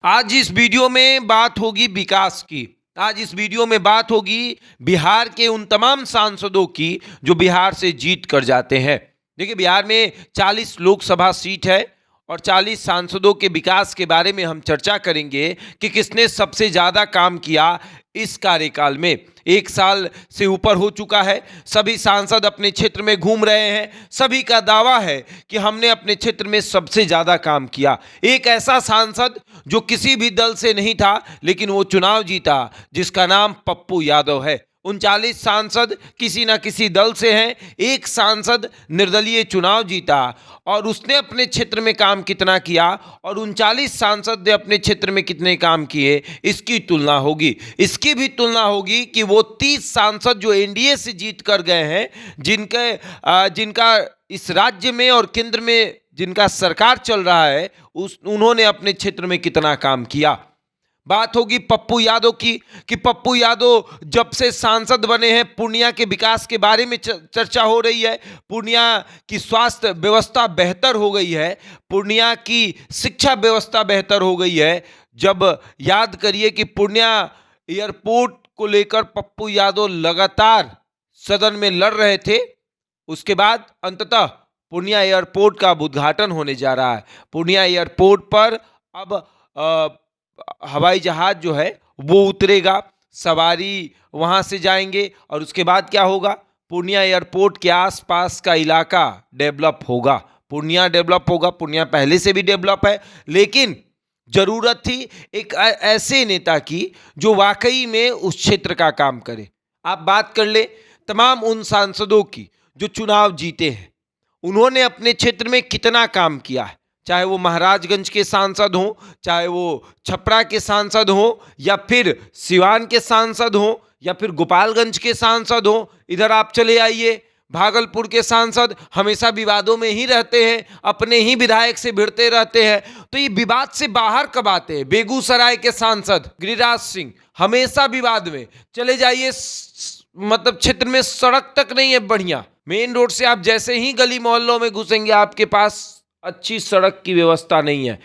आज इस वीडियो में बात होगी विकास की। आज इस वीडियो में बात होगी बिहार के उन तमाम सांसदों की जो बिहार से जीत कर जाते हैं। देखिए, बिहार में 40 लोकसभा सीट है और 40 सांसदों के विकास के बारे में हम चर्चा करेंगे कि किसने सबसे ज्यादा काम किया इस कार्यकाल में। 1 साल से ऊपर हो चुका है, सभी सांसद अपने क्षेत्र में घूम रहे हैं, सभी का दावा है कि हमने अपने क्षेत्र में सबसे ज्यादा काम किया। एक ऐसा सांसद जो किसी भी दल से नहीं था लेकिन वो चुनाव जीता, जिसका नाम पप्पू यादव है। 39 सांसद किसी ना किसी दल से हैं, एक सांसद निर्दलीय चुनाव जीता और उसने अपने क्षेत्र में काम कितना किया और 39 सांसद ने अपने क्षेत्र में कितने काम किए, इसकी तुलना होगी। इसकी भी तुलना होगी कि वो 30 सांसद जो एनडीए से जीत कर गए हैं, जिनका इस राज्य में और केंद्र में जिनका सरकार चल रहा है, उन्होंने अपने क्षेत्र में कितना काम किया। बात होगी पप्पू यादव की कि पप्पू यादव जब से सांसद बने हैं, पूर्णिया के विकास के बारे में चर्चा हो रही है। पूर्णिया की स्वास्थ्य व्यवस्था बेहतर हो गई है, पूर्णिया की शिक्षा व्यवस्था बेहतर हो गई है। जब याद करिए कि पूर्णिया एयरपोर्ट को लेकर पप्पू यादव लगातार सदन में लड़ रहे थे, उसके बाद अंततः पूर्णिया एयरपोर्ट का उद्घाटन होने जा रहा है। पूर्णिया एयरपोर्ट पर अब हवाई जहाज जो है वो उतरेगा, सवारी वहां से जाएंगे और उसके बाद क्या होगा, पूर्णिया एयरपोर्ट के आसपास का इलाका डेवलप होगा। पूर्णिया डेवलप होगा, पूर्णिया पहले से भी डेवलप है, लेकिन जरूरत थी एक ऐसे नेता की जो वाकई में उस क्षेत्र का काम करे। आप बात कर ले तमाम उन सांसदों की जो चुनाव जीते हैं, उन्होंने अपने क्षेत्र में कितना काम किया है। चाहे वो महाराजगंज के सांसद हों, चाहे वो छपरा के सांसद हों, या फिर सिवान के सांसद हों, या फिर गोपालगंज के सांसद हों। इधर आप चले आइए, भागलपुर के सांसद हमेशा विवादों में ही रहते हैं, अपने ही विधायक से भिड़ते रहते हैं, तो ये विवाद से बाहर कब आते हैं। बेगूसराय के सांसद गिरिराज सिंह हमेशा विवाद में। चले जाइए, मतलब क्षेत्र में सड़क तक नहीं है बढ़िया, मेन रोड से आप जैसे ही गली मोहल्लों में घुसेंगे आपके पास अच्छी सड़क की व्यवस्था नहीं है।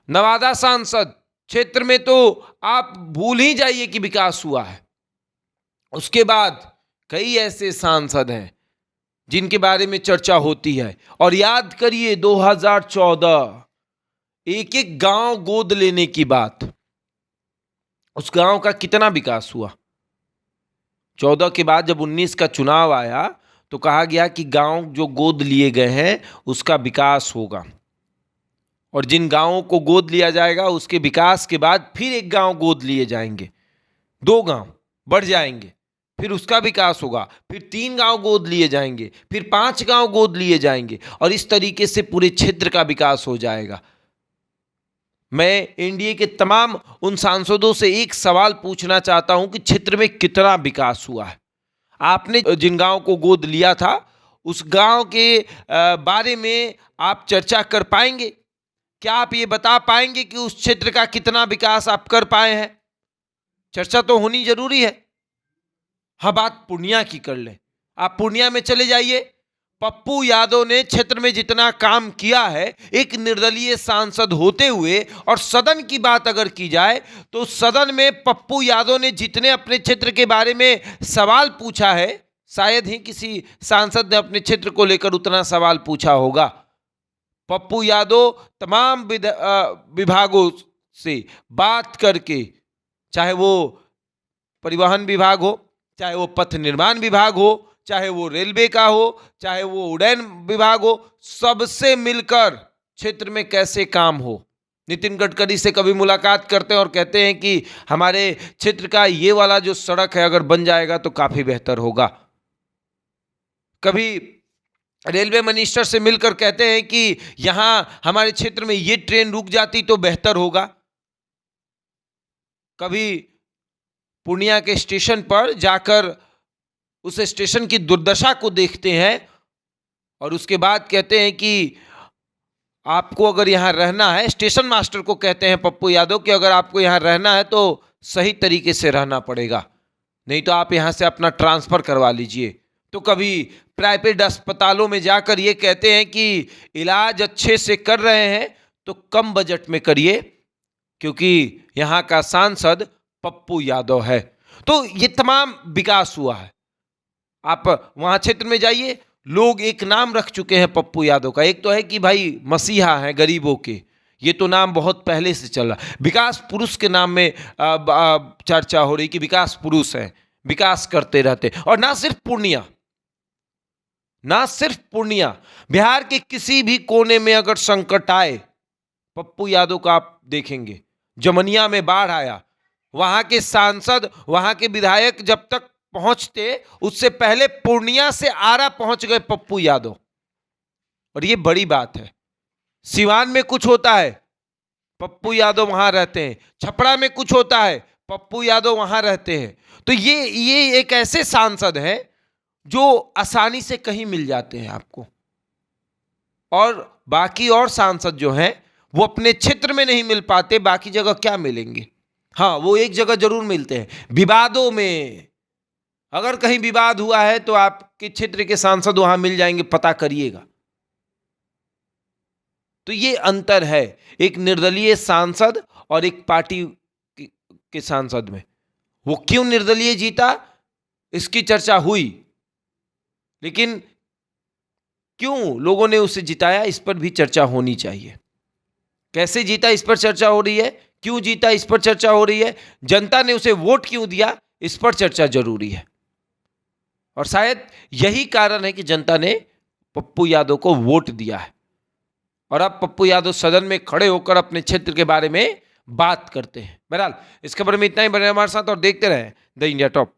नवादा सांसद क्षेत्र में तो आप भूल ही जाइए कि विकास हुआ है। उसके बाद कई ऐसे सांसद हैं जिनके बारे में चर्चा होती है। और याद करिए 2014 एक एक गांव गोद लेने की बात, उस गांव का कितना विकास हुआ। 14 के बाद जब 19 का चुनाव आया तो कहा गया कि गांव जो गोद लिए गए हैं उसका विकास होगा, और जिन गांवों को गोद लिया जाएगा उसके विकास के बाद फिर एक गांव गोद लिए जाएंगे, 2 गांव बढ़ जाएंगे, फिर उसका विकास होगा, फिर 3 गांव गोद लिए जाएंगे, फिर 5 गांव गोद लिए जाएंगे, और इस तरीके से पूरे क्षेत्र का विकास हो जाएगा। मैं एनडीए के तमाम उन सांसदों से एक सवाल पूछना चाहता हूं कि क्षेत्र में कितना विकास हुआ है। आपने जिन गांव को गोद लिया था उस गांव के बारे में आप चर्चा कर पाएंगे? क्या आप ये बता पाएंगे कि उस क्षेत्र का कितना विकास आप कर पाए हैं? चर्चा तो होनी जरूरी है। हाँ, बात पूर्णिया की कर लें। आप पूर्णिया में चले जाइए, पप्पू यादव ने क्षेत्र में जितना काम किया है एक निर्दलीय सांसद होते हुए, और सदन की बात अगर की जाए तो सदन में पप्पू यादव ने जितने अपने क्षेत्र के बारे में सवाल पूछा है, शायद ही किसी सांसद ने अपने क्षेत्र को लेकर उतना सवाल पूछा होगा। पप्पू यादव तमाम विभागों से बात करके, चाहे वो परिवहन विभाग हो, चाहे वो पथ निर्माण विभाग हो, चाहे वो रेलवे का हो, चाहे वो उड़ान विभाग हो, सबसे मिलकर क्षेत्र में कैसे काम हो। नितिन गडकरी से कभी मुलाकात करते हैं और कहते हैं कि हमारे क्षेत्र का ये वाला जो सड़क है अगर बन जाएगा तो काफी बेहतर होगा। कभी रेलवे मिनिस्टर से मिलकर कहते हैं कि यहां हमारे क्षेत्र में ये ट्रेन रुक जाती तो बेहतर होगा। कभी पूर्णिया के स्टेशन पर जाकर उस स्टेशन की दुर्दशा को देखते हैं और उसके बाद कहते हैं कि आपको अगर यहां रहना है, स्टेशन मास्टर को कहते हैं पप्पू यादव कि अगर आपको यहां रहना है तो सही तरीके से रहना पड़ेगा, नहीं तो आप यहां से अपना ट्रांसफर करवा लीजिए। तो कभी प्राइवेट अस्पतालों में जाकर ये कहते हैं कि इलाज अच्छे से कर रहे हैं तो कम बजट में करिए, क्योंकि यहाँ का सांसद पप्पू यादव है। तो ये तमाम विकास हुआ है। आप वहाँ क्षेत्र में जाइए, लोग एक नाम रख चुके हैं पप्पू यादव का। एक तो है कि भाई मसीहा हैं गरीबों के, ये तो नाम बहुत पहले से चल रहा। विकास पुरुष के नाम में चर्चा हो रही कि विकास पुरुष हैं, विकास करते रहते। और ना सिर्फ पूर्णिया, बिहार के किसी भी कोने में अगर संकट आए, पप्पू यादव का आप देखेंगे। जमनिया में बाढ़ आया, वहां के सांसद, वहां के विधायक जब तक पहुंचते, उससे पहले पूर्णिया से आरा पहुंच गए पप्पू यादव। और ये बड़ी बात है। सिवान में कुछ होता है, पप्पू यादव वहां रहते हैं। छपरा में कुछ होता है, पप्पू यादव वहां रहते हैं। तो ये एक ऐसे सांसद हैं जो आसानी से कहीं मिल जाते हैं आपको। और बाकी और सांसद जो हैं वो अपने क्षेत्र में नहीं मिल पाते, बाकी जगह क्या मिलेंगे। हाँ, वो एक जगह जरूर मिलते हैं, विवादों में। अगर कहीं विवाद हुआ है तो आपके क्षेत्र के सांसद वहां मिल जाएंगे, पता करिएगा। तो ये अंतर है एक निर्दलीय सांसद और एक पार्टी के सांसद में। वो क्यों निर्दलीय जीता, इसकी चर्चा हुई, लेकिन क्यों लोगों ने उसे जिताया, इस पर भी चर्चा होनी चाहिए। कैसे जीता, इस पर चर्चा हो रही है। क्यों जीता, इस पर चर्चा हो रही है। जनता ने उसे वोट क्यों दिया, इस पर चर्चा जरूरी है। और शायद यही कारण है कि जनता ने पप्पू यादव को वोट दिया है। और अब पप्पू यादव सदन में खड़े होकर अपने क्षेत्र के बारे में बात करते हैं। बहरहाल इस खबर में इतना ही। बने हमारे साथ और देखते रहें द इंडिया टॉप।